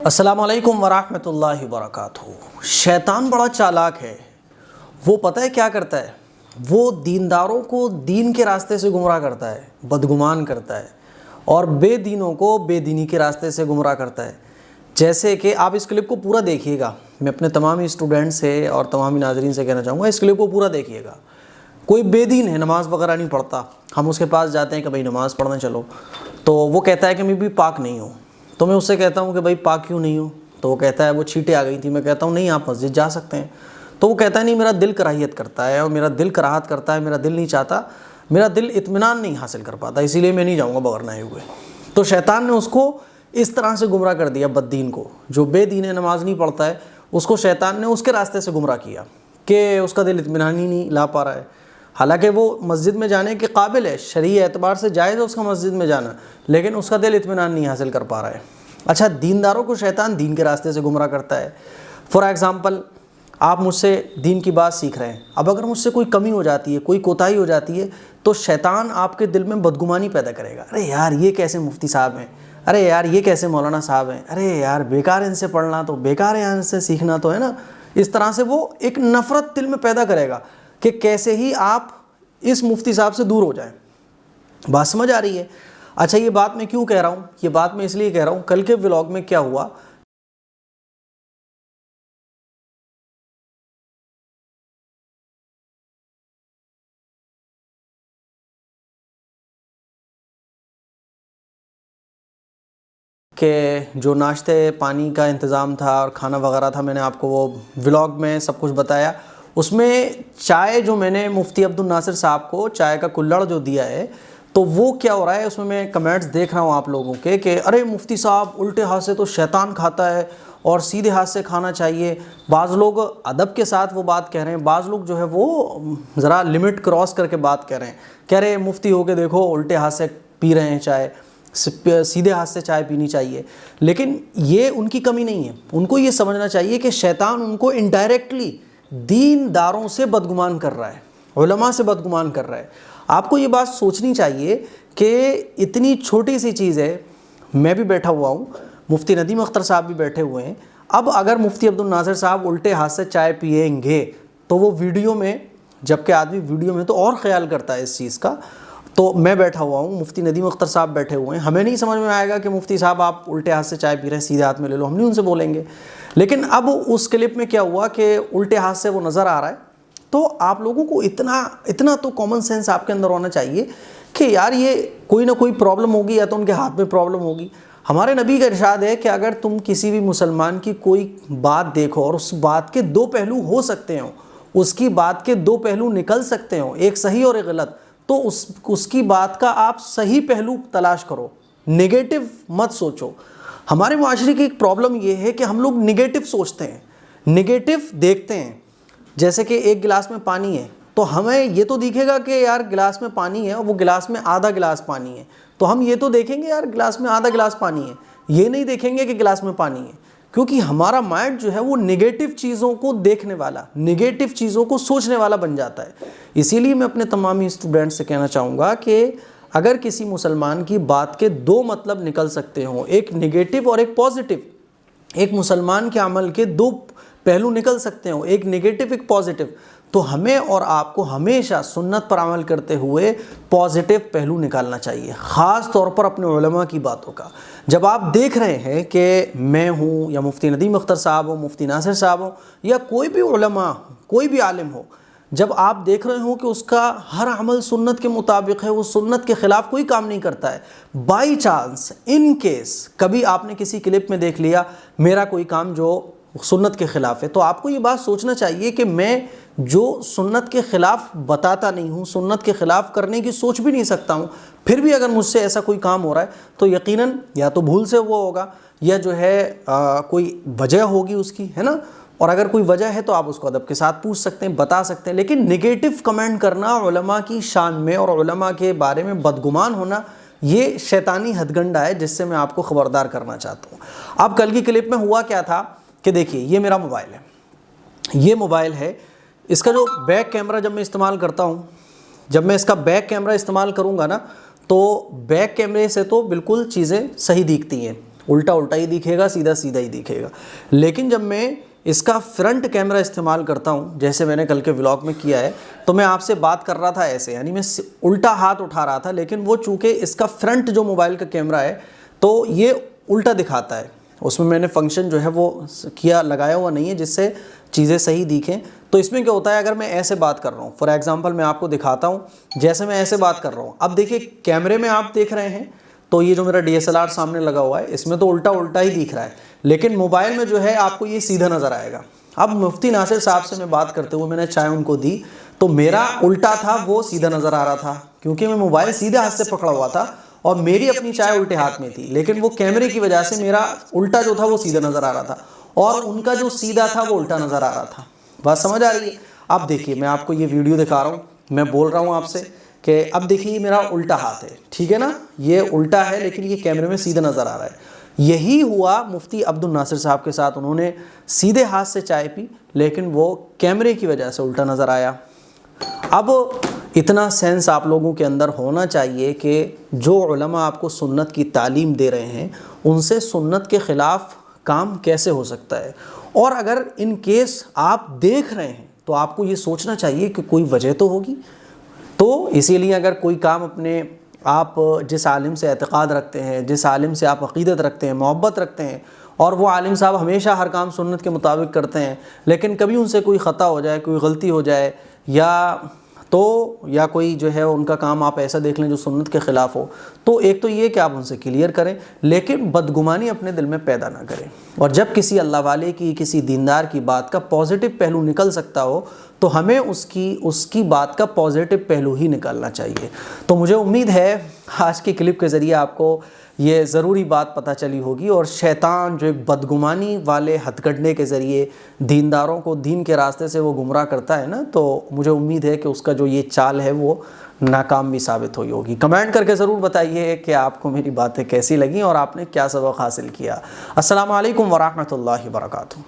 अस्सलाम वालेकुम वरहमतुल्लाहि वबरकातुहू। शैतान बड़ा चालाक है। वो पता है क्या करता है, वो दीनदारों को दीन के रास्ते से गुमराह करता है, बदगुमान करता है, और बेदीनों को बेदीनी के रास्ते से गुमराह करता है। जैसे कि आप इस क्लिप को पूरा देखिएगा, मैं अपने तमाम स्टूडेंट से और तमाम नाज़रीन से कहना चाहूँगा, इस क्लिप को पूरा देखिएगा। कोई बेदीन है, नमाज़ वगैरह नहीं पढ़ता, हम उसके पास जाते हैं कि भाई नमाज़ पढ़ना चलो, तो वो कहता है कि मैं भी पाक नहीं हूँ। तो मैं उससे कहता हूँ कि भाई पाक क्यों नहीं हो, तो वो कहता है वो छींटे आ गई थी। मैं कहता हूँ नहीं, आप मस्जिद जा सकते हैं। तो वो कहता है नहीं, मेरा दिल कराहियत करता है और मेरा दिल कराहत करता है, मेरा दिल नहीं चाहता, मेरा दिल इत्मीनान नहीं हासिल कर पाता, इसीलिए मैं नहीं जाऊँगा बगैर नहाए हुए। तो शैतान ने उसको इस तरह से गुमराह कर दिया, बद्दीन को, जो बेदीन है, नमाज नहीं पढ़ता है, उसको शैतान ने उसके रास्ते से गुमराह किया कि उसका दिल इत्मीनान ही नहीं ला पा रहा है। हालांकि वो मस्जिद में जाने के काबिल है, शरई एतबार से जायज़ है उसका मस्जिद में जाना, लेकिन उसका दिल इत्मीनान नहीं हासिल कर पा रहा है। अच्छा, दीनदारों को शैतान दीन के रास्ते से गुमराह करता है। फॉर एग्ज़ाम्पल, आप मुझसे दीन की बात सीख रहे हैं, अब अगर मुझसे कोई कमी हो जाती है, कोई कोताही हो जाती है, तो शैतान आपके दिल में बदगुमानी पैदा करेगा। अरे यार, ये कैसे मुफ्ती साहब हैं, अरे यार ये कैसे मौलाना साहब हैं, अरे यार बेकार है इनसे पढ़ना, तो बेकार है इनसे सीखना, तो है ना। इस तरह से वो एक नफ़रत दिल में पैदा करेगा कि कैसे ही आप इस मुफ्ती साहब से दूर हो जाएं। बात समझ आ रही है? अच्छा, ये बात मैं क्यों कह रहा हूँ, ये बात मैं इसलिए कह रहा हूँ, कल के व्लॉग में क्या हुआ, कि जो नाश्ते पानी का इंतज़ाम था और खाना वगैरह था, मैंने आपको वो व्लॉग में सब कुछ बताया। उसमें चाय जो मैंने मुफ्ती अब्दुल नासिर साहब को चाय का कुल्हड़ जो दिया है, तो वो क्या हो रहा है, उसमें मैं कमेंट्स देख रहा हूँ आप लोगों के कि अरे मुफ्ती साहब उल्टे हाथ से तो शैतान खाता है और सीधे हाथ से खाना चाहिए। बाज़ लोग अदब के साथ वो बात कह रहे हैं, बाज़ लोग जो है वो ज़रा लिमिट क्रॉस करके बात कह रहे हैं, कह रहे मुफ्ती हो के देखो उल्टे हाथ से पी रहे हैं चाय, सीधे हाथ से चाय पीनी चाहिए। लेकिन ये उनकी कमी नहीं है, उनको ये समझना चाहिए कि शैतान उनको इनडायरेक्टली दीनदारों से बदगुमान कर रहा है, उलमा से बदगुमान कर रहा है। आपको ये बात सोचनी चाहिए कि इतनी छोटी सी चीज़ है, मैं भी बैठा हुआ हूँ, मुफ्ती नदीम अख्तर साहब भी बैठे हुए हैं। अब अगर मुफ्ती अब्दुल नासिर साहब उल्टे हाथ से चाय पिएंगे तो वो वीडियो में, जबकि आदमी वीडियो में तो और ख्याल करता है इस चीज़ का, तो मैं बैठा हुआ हूँ, मुफ्ती नदीम अख्तर साहब बैठे हुए हैं, हमें नहीं समझ में आएगा कि मुफ्ती साहब आप उल्टे हाथ से चाय पी रहे हैं, सीधे हाथ में ले लो, हम नहीं उनसे बोलेंगे। लेकिन अब उस क्लिप में क्या हुआ कि उल्टे हाथ से वो नज़र आ रहा है, तो आप लोगों को इतना तो कॉमन सेंस आपके अंदर होना चाहिए कि यार ये कोई ना कोई प्रॉब्लम होगी, या तो उनके हाथ में प्रॉब्लम होगी। हमारे नबी का इरशाद है कि अगर तुम किसी भी मुसलमान की कोई बात देखो और उस बात के दो पहलू हो सकते हो, उसकी बात के दो पहलू निकल सकते हो, एक सही और एक गलत, तो उसकी बात का आप सही पहलू तलाश करो, नेगेटिव मत सोचो। हमारे माशरे की एक प्रॉब्लम ये है कि हम लोग नेगेटिव सोचते हैं, नेगेटिव देखते हैं। जैसे कि एक गिलास में पानी है, तो हमें ये तो दिखेगा कि यार गिलास में पानी है और वो गिलास में आधा गिलास पानी है, तो हम ये तो देखेंगे यार गिलास में आधा गिलास पानी है, ये नहीं देखेंगे कि गिलास में पानी है, क्योंकि हमारा माइंड जो है वो नेगेटिव चीज़ों को देखने वाला, नेगेटिव चीज़ों को सोचने वाला बन जाता है। इसीलिए मैं अपने तमाम स्टूडेंट से कहना चाहूँगा कि अगर किसी मुसलमान की बात के दो मतलब निकल सकते हों, एक नेगेटिव और एक पॉजिटिव, एक मुसलमान के अमल के दो पहलू निकल सकते हो, एक नेगेटिव एक पॉजिटिव, तो हमें और आपको हमेशा सुन्नत पर अमल करते हुए पॉजिटिव पहलू निकालना चाहिए, ख़ास तौर पर अपने उलमा की बातों का। जब आप देख रहे हैं कि मैं हूँ या मुफ्ती नदीम अख्तर साहब हो, मुफ्ती नासिर साहब हो, या कोई भी उलमा, कोई भी आलिम हो, जब आप देख रहे हो कि उसका हर अमल सुन्नत के मुताबिक है, वो सुन्नत के ख़िलाफ़ कोई काम नहीं करता है, बाई चांस इन केस कभी आपने किसी क्लिप में देख लिया मेरा कोई काम जो सुन्नत के ख़िलाफ़ है, तो आपको ये बात सोचना चाहिए कि मैं जो सुन्नत के ख़िलाफ़ बताता नहीं हूँ, सुन्नत के ख़िलाफ़ करने की सोच भी नहीं सकता हूँ, फिर भी अगर मुझसे ऐसा कोई काम हो रहा है तो यकीनन या तो भूल से वो होगा, या जो है कोई वजह होगी उसकी, है ना। और अगर कोई वजह है तो आप उसको अदब के साथ पूछ सकते हैं, बता सकते हैं। लेकिन नेगेटिव कमेंट करना उलमा की शान में और उलमा के बारे में बदगुमान होना, ये शैतानी हथगंडा है जिससे मैं आपको ख़बरदार करना चाहता हूँ। अब कल की क्लिप में हुआ क्या था कि देखिए, ये मेरा मोबाइल है, ये मोबाइल है, इसका जो बैक कैमरा जब मैं इस्तेमाल करता हूँ, जब मैं इसका बैक कैमरा इस्तेमाल करूँगा ना, तो बैक कैमरे से तो बिल्कुल चीज़ें सही दिखती हैं, उल्टा उल्टा ही दिखेगा, सीधा सीधा ही दिखेगा। लेकिन जब मैं इसका फ्रंट कैमरा इस्तेमाल करता हूँ, जैसे मैंने कल के व्लॉग में किया है, तो मैं आपसे बात कर रहा था ऐसे, यानी मैं उल्टा हाथ उठा रहा था, लेकिन वो चूँकि इसका फ्रंट जो मोबाइल का कैमरा है तो ये उल्टा दिखाता है। उसमें मैंने फंक्शन जो है वो किया लगाया हुआ नहीं है जिससे चीज़ें सही दिखें। तो इसमें क्या होता है, अगर मैं ऐसे बात कर रहा हूँ, फॉर एग्जांपल मैं आपको दिखाता हूँ, जैसे मैं ऐसे बात कर रहा हूँ, अब देखिए कैमरे में आप देख रहे हैं तो ये जो मेरा DSLR सामने लगा हुआ है इसमें तो उल्टा उल्टा ही दिख रहा है, लेकिन मोबाइल में जो है आपको ये सीधा नज़र आएगा। अब मुफ्ती नासिर साहब से मैं बात करते हुए मैंने चाय उनको दी तो मेरा उल्टा था, वो सीधा नज़र आ रहा था, क्योंकि मैं मोबाइल सीधे हाथ से पकड़ा हुआ था और मेरी अपनी चाय उल्टे हाथ में थी, लेकिन वो कैमरे की वजह से मेरा उल्टा जो था वो सीधा नज़र आ रहा था और उनका जो सीधा था वो उल्टा नज़र आ रहा था। बात समझ आ रही है? अब देखिए मैं आपको ये वीडियो दिखा रहा हूँ, मैं बोल रहा हूँ आपसे कि अब देखिए ये मेरा उल्टा हाथ है, ठीक है ना, ये उल्टा है लेकिन ये कैमरे में सीधा नज़र आ रहा है। यही हुआ मुफ्ती अब्दुल नासिर साहब के साथ, उन्होंने सीधे हाथ से चाय पी लेकिन वो कैमरे की वजह से उल्टा नज़र आया। अब इतना सेंस आप लोगों के अंदर होना चाहिए कि जो उलमा आपको सुन्नत की तालीम दे रहे हैं उनसे सुन्नत के ख़िलाफ़ काम कैसे हो सकता है, और अगर इन केस आप देख रहे हैं तो आपको ये सोचना चाहिए कि कोई वजह तो होगी। तो इसीलिए अगर कोई काम अपने आप जिस आलिम से एतक़ाद रखते हैं, जिस आलिम से आप अक़ीदत रखते हैं, मोहब्बत रखते हैं, और वो आलिम साहब हमेशा हर काम सुन्नत के मुताबिक करते हैं, लेकिन कभी उनसे कोई ख़ता हो जाए, कोई गलती हो जाए या कोई जो है उनका काम आप ऐसा देख लें जो सुन्नत के ख़िलाफ़ हो, तो एक तो ये कि आप उनसे क्लियर करें, लेकिन बदगुमानी अपने दिल में पैदा ना करें। और जब किसी अल्लाह वाले की, किसी दीनदार की बात का पॉजिटिव पहलू निकल सकता हो तो हमें उसकी बात का पॉजिटिव पहलू ही निकालना चाहिए। तो मुझे उम्मीद है आज की क्लिप के ज़रिए आपको ये ज़रूरी बात पता चली होगी, और शैतान जो एक बदगुमानी वाले हथकंडे के ज़रिए दीनदारों को दीन के रास्ते से वो गुमराह करता है ना, तो मुझे उम्मीद है कि उसका जो ये चाल है वो नाकाम भी साबित हुई होगी। कमेंट करके ज़रूर बताइए कि आपको मेरी बातें कैसी लगी और आपने क्या सबक हासिल किया। अस्सलामु अलैकुम वरहमतुल्लाहि वबरकातुहू।